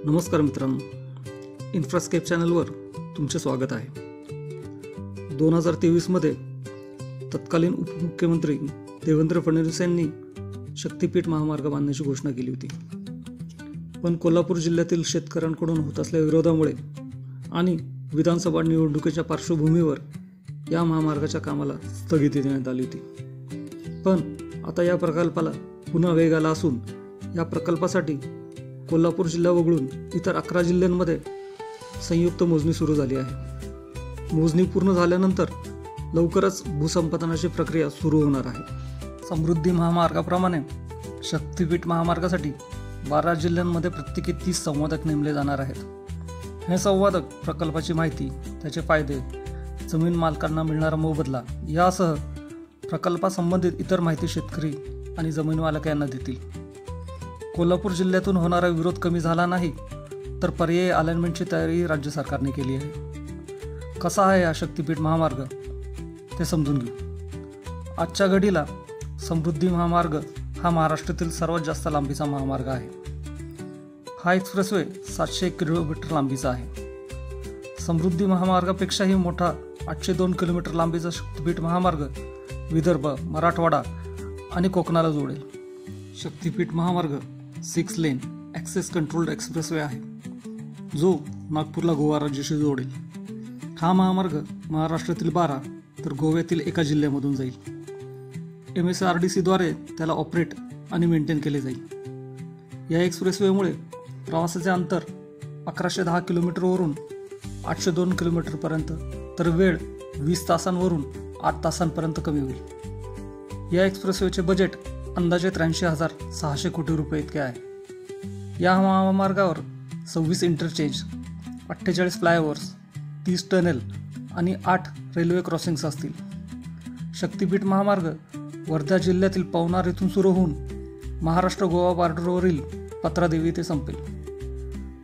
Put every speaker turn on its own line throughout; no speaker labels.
नमस्कार मित्रांनो, इन्फ्रास्केप चॅनलवर तुमचे स्वागत आहे। 2023 मध्ये तत्कालीन उपमुख्यमंत्री देवेंद्र फडणवीस यांनी शक्तीपीठ महामार्ग बांधण्याची घोषणा केली होती, पण कोल्हापूर जिल्ह्यातील शेतकऱ्यांकडून होत असलेल्या विरोधामुळे आणि विधानसभा निवडणुकीच्या पार्श्वभूमीवर या महामार्गाच्या कामाला स्थगिती देण्यात आली होती। पण आता या प्रकल्पाला पुन्हा वेग आला असून या प्रकल्पासाठी कोल्हापूर जिल्हा वगळून इतर 11 जिल्ह्यांमध्ये संयुक्त मोजणी सुरू झाली आहे। मोजणी पूर्ण झाल्यानंतर लवकरच भूसंपादनाची प्रक्रिया सुरू होणार आहे। समृद्धी महामार्गाप्रमाणे शक्तीपीठ महामार्गासाठी 12 जिल्ह्यांमध्ये प्रत्येकी 30 संवादक नेमले जाणार आहेत। हे संवादक प्रकल्पाची माहिती, त्याचे फायदे, जमीन मालकांना मिळणारा मोबदला यासह प्रकल्पासंबंधित इतर माहिती शेतकरी आणि जमीन मालक यांना देतील। कोल्हापूर जिल्ह्यातून होणारा विरोध कमी झाला नाही तर पर्यायी अलाइनमेंटची तयारी राज्य सरकारने केली आहे। कसा आहे हा शक्तीपीठ महामार्ग ते समजून घेऊ। आजच्या घडीला समृद्धी महामार्ग हा महाराष्ट्रातील सर्वात जास्त लांबीचा महामार्ग आहे। हा एक्सप्रेसवे 701 किलोमीटर लांबीचा आहे। समृद्धी महामार्गापेक्षाही मोठा 802 किलोमीटर लांबीचा शक्तीपीठ महामार्ग विदर्भ, मराठवाडा आणि कोकणाला जोडेल। शक्तीपीठ महामार्ग 6 लेन ॲक्सेस कंट्रोल्ड एक्सप्रेसवे आहे, जो नागपूरला गोवा राज्याशी जोडेल। हा महामार्ग महाराष्ट्रातील 12 तर गोव्यातील एका जिल्ह्यामधून जाईल। MSRDCद्वारे त्याला ऑपरेट आणि मेंटेन केले जाईल। या एक्सप्रेसवेमुळे प्रवासाचे अंतर 1110 किलोमीटरवरून 802 किलोमीटरपर्यंत तर वेळ 20 तासांवरून 8 तासांपर्यंत कमी होईल। या एक्सप्रेसवेचे बजेट अंदाजे 83,600 कोटी रुपये इतके आहे। या महामार्गावर 26 इंटरचेंज, 48 फ्लायओव्हर्स, 30 टनेल आणि 8 रेल्वे क्रॉसिंग्स असतील। शक्तीपीठ महामार्ग वर्धा जिल्ह्यातील पवनार येथून सुरू होऊन महाराष्ट्र गोवा बॉर्डरवरील पत्रादेवी ते संपेल।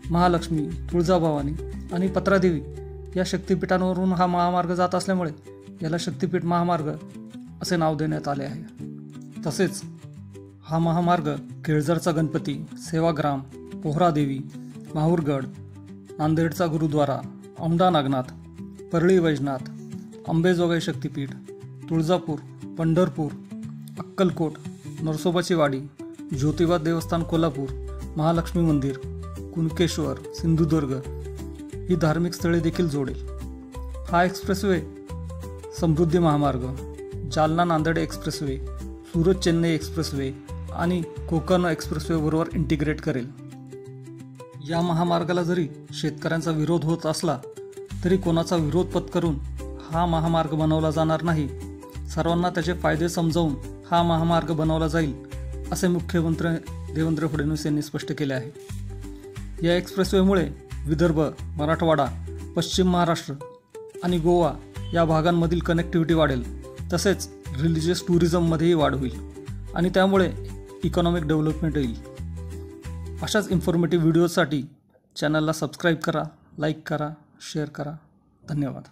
महालक्ष्मी, तुळजाभवानी आणि पत्रादेवी या शक्तीपीठांवरून हा महामार्ग जात असल्यामुळे याला शक्तीपीठ महामार्ग असे नाव देण्यात आले आहे। तसेच हा महामार्ग केळझरचा गणपती, सेवाग्राम, पोहरादेवी, माहूरगड, नांदेडचा गुरुद्वारा, औंढा नागनाथ, परळी वैजनाथ, अंबेजोगाई शक्तीपीठ, तुळजापूर, पंढरपूर, अक्कलकोट, नरसोबाची वाडी, ज्योतिबा देवस्थान कोल्हापूर, महालक्ष्मी मंदिर, कुणकेश्वर, सिंधुदुर्ग ही धार्मिक स्थळे देखील जोडेल। हा एक्सप्रेसवे समृद्धी महामार्ग, जालना नांदेड एक्सप्रेसवे, सुरत चेन्नई एक्सप्रेसवे आणि कोकण एक्सप्रेसवे बरोबर इंटिग्रेट करेल। या महामार्गाला जरी शेतकऱ्यांचा विरोध होत असला तरी कोणाचा विरोध पत्करून हा महामार्ग बनवला जाणार नाही। सर्वांना त्याचे फायदे समजावून हा महामार्ग बनवला जाईल असे मुख्यमंत्री देवेंद्र फडणवीस यांनी स्पष्ट केले आहे। या एक्सप्रेसवेमुळे विदर्भ, मराठवाडा, पश्चिम महाराष्ट्र आणि गोवा या भागांमधील कनेक्टिव्हिटी वाढेल, तसेच रिलिजियस टुरिझममध्येही वाढ होईल आणि त्यामुळे इकॉनॉमिक डेव्हलपमेंट होईल। अशाच इन्फॉर्मेटिव्ह व्हिडिओसाठी चॅनलला सबस्क्राईब करा, लाईक करा, शेअर करा। धन्यवाद।